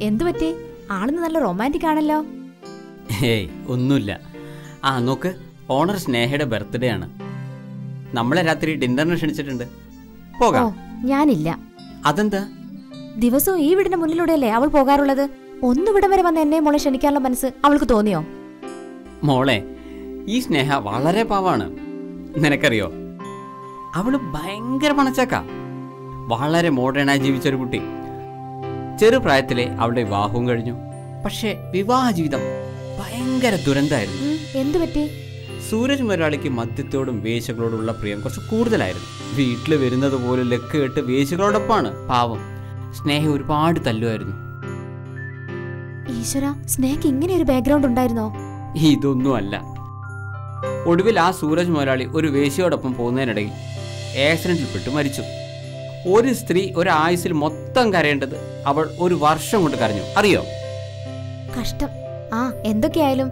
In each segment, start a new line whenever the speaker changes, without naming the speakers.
എന്തു പറ്റി? ആളിന്ന് നല്ല റൊമാൻറ്റിക് ആണല്ലോ.
ഏയ് ഒന്നുമില്ല. നോക്ക്, ഓണർ സ്നേഹയുടെ ബർത്ത്ഡേ ആണ്. നമ്മളെ രാത്രി ഡിന്നറിന് ക്ഷണിച്ചിട്ടുണ്ട്. പോകാം.
ഞാനില്ല.
അതെന്താ?
ദിവസവും ഈ വീടിന്റെ മുന്നിലൂടെയല്ലേ അവൾ പോകാറുള്ളത്. ഒന്നിവിടം വരെ വന്ന് എന്നെ മോളെ ക്ഷണിക്കാനുള്ള മനസ്സ് അവൾക്ക് തോന്നിയോ?
മോളെ, ഈ സ്നേഹ വളരെ പാവാണ്. നിനക്കറിയോ, അവള് ഭയങ്കര പണച്ചക്ക. വളരെ മോഡേണായി ജീവിച്ചൊരു കുട്ടി. ചെറുപ്രായത്തിലെ അവളുടെ വിവാഹവും കഴിഞ്ഞു. പക്ഷെ വിവാഹ ജീവിതം ഭയങ്കര ദുരന്തമായിരുന്നു.
എന്തു പറ്റി?
സൂരജ് മുതലാളിക്ക് മദ്യത്തോടും വേശ്യകളോടുള്ള പ്രിയം കുറച്ച് കൂടുതലായിരുന്നു. വീട്ടിൽ വരുന്നത് പോലും ലക്ക് കെട്ട് വേശ്യകളോടൊപ്പമാണ്. പാവം സ്നേഹ ഒരുപാട് തല്ലുമായിരുന്നു.
ഈശ്വര, സ്നേഹയ്ക്ക് ഇങ്ങനെ ഒരു ബാക്ക്ഗ്രൗണ്ട് ഉണ്ടായിരുന്നോ?
ഇതൊന്നും അല്ല. ഒടുവിൽ ആ സൂരജ് മുതലാളി ഒരു വേശ്യയോടൊപ്പം പോകുന്നതിനിടയിൽ ആക്സിഡന്റിൽപ്പെട്ട് മരിച്ചു. ഒരു സ്ത്രീ ഒരായുസിൽ മൊത്തം കരയേണ്ടത് അവൾ ഒരു വർഷം കൊണ്ട് കരഞ്ഞു. അറിയോ?
കഷ്ടം. എന്തൊക്കെയായാലും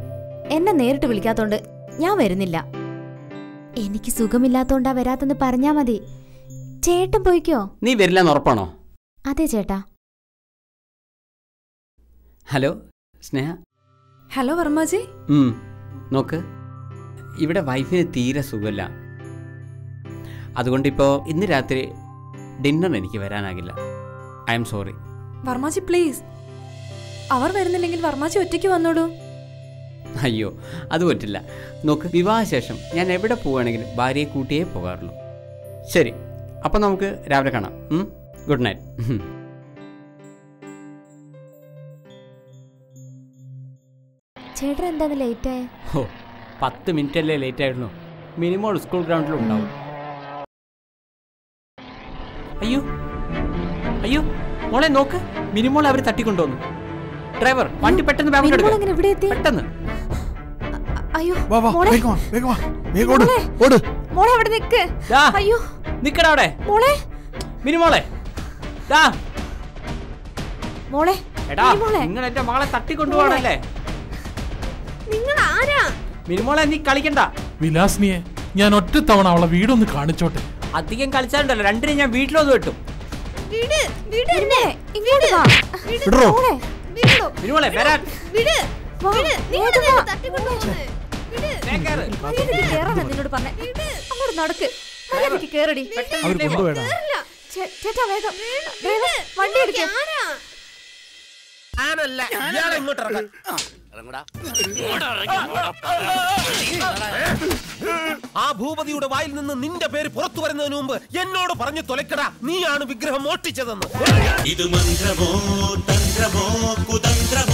എന്നെ നേരിട്ട് വിളിക്കാത്തോണ്ട് ഞാൻ വരുന്നില്ല. എനിക്ക് സുഖമില്ലാത്തോണ്ടാ വരാത്തെന്ന് പറഞ്ഞാ മതി. ചേട്ടൻ പോയിക്കോ.
നീ വരില്ലെന്ന് ഉറപ്പാണോ?
അതെ ചേട്ടാ.
ഹലോ സ്നേഹ.
ഹലോ വർമ്മജി.
നോക്ക്, ഇവിടെ വൈഫിന് തീരെ സുഖമില്ല. അതുകൊണ്ടിപ്പോ ഇന്ന് രാത്രി ഡിന്നറിന് എനിക്ക് വരാനാകില്ല. I am sorry.
Varmaji please, അവർ വരുന്നില്ലെങ്കിൽ വർമ്മജി ഒറ്റയ്ക്ക് വന്നോളൂ.
അയ്യോ, അത് പറ്റില്ല. നോക്ക്, വിവാഹശേഷം ഞാൻ എവിടെ പോവുകയാണെങ്കിലും ഭാര്യയെ കൂട്ടിയേ പോകാറുള്ളൂ. ശരി, അപ്പം നമുക്ക് രാവിലെ കാണാം. Good night.
ചേട്ടൻ എന്താണ് ലേറ്റ് ആയ?
10 മിനിറ്റല്ലേ ലേറ്റ് ആയിരുന്നു. മിനിമോൾ സ്കൂൾ ഗ്രൗണ്ടിൽ ഉണ്ടാവും. അയ്യോ അയ്യോ മോളെ, നോക്ക്, മിനിമോളെ അവർ തട്ടിക്കൊണ്ടുവന്നു. ഡ്രൈവർ, വണ്ടി പെട്ടെന്ന് പെട്ടെന്ന്.
അയ്യോ
നിക്കടാ അവിടെ. മിനിമോളെ, എടാ, നിങ്ങൾ എന്റെ മകളെ തട്ടിക്കൊണ്ടുപോകണല്ലേ? മിനിമോളെ, നീ കളിക്കണ്ട.
വിലാസിനിയെ ഞാൻ ഒറ്റ തവണ അവളെ വീടൊന്ന് കാണിച്ചോട്ടെ.
അധികം കളിച്ചാലുണ്ടല്ലോ രണ്ടിനെ ഞാൻ വീട്ടിലൊന്ന് വെട്ടും. മിനിമോളെ വരാൻ.
ആ ഭൂപതിയുടെ വായിൽ നിന്ന് നിന്റെ പേര് പുറത്തു വരുന്നതിന് മുമ്പ് എന്നോട് പറഞ്ഞു തൊലക്കടാ, നീയാണ് വിഗ്രഹം മോഷ്ടിച്ചതെന്ന്. ഇത് മന്ത്രമോ തന്ത്രമോ കുതന്ത്രമോ